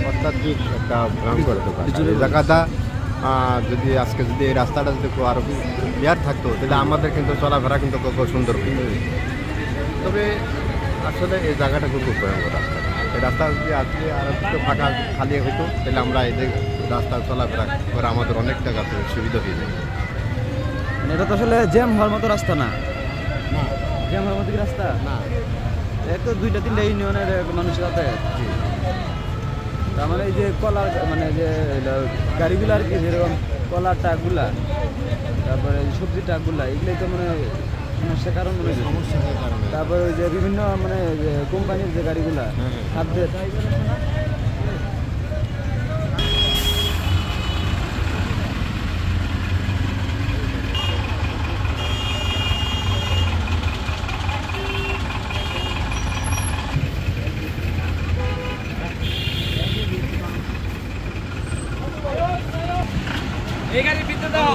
অত্যাধিক একটা ভয়ঙ্কর দোকান এই জায়গাটা যদি আজকে যদি এই রাস্তাটা যদি আরো ক্লিয়ার থাকতো তাহলে আমাদের কিন্তু চলাফেরা কিন্তু খুব সুন্দর হতো। তবে আসলে এই জায়গাটা খুব ভয়ঙ্কর রাস্তা। এই রাস্তা যদি আজকে আর একটু ফাঁকা খালি হইতো তাহলে আমরা এই যে রাস্তা চলাফেরা করে আমাদের অনেক টাকা সুবিধা হয়ে যায়। এটা তো আসলে জ্যাম হওয়ার মতো রাস্তা না, জ্যাম হওয়ার মতো কি রাস্তা না, এক তো 2-3টা ইউনিয়নের মানুষের যাতায়াত। তার মানে এই যে কলার মানে যে গাড়িগুলো আর কি, যেরকম কলার ট্রাকগুলা, তারপরে সবজি ট্রাকগুলা, এগুলোই তো মানে সমস্যার কারণ মনে হয়। তারপরে ওই যে বিভিন্ন মানে কোম্পানির যে গাড়িগুলা খাদ্যের এই গাড়ি ভিতরে দাও।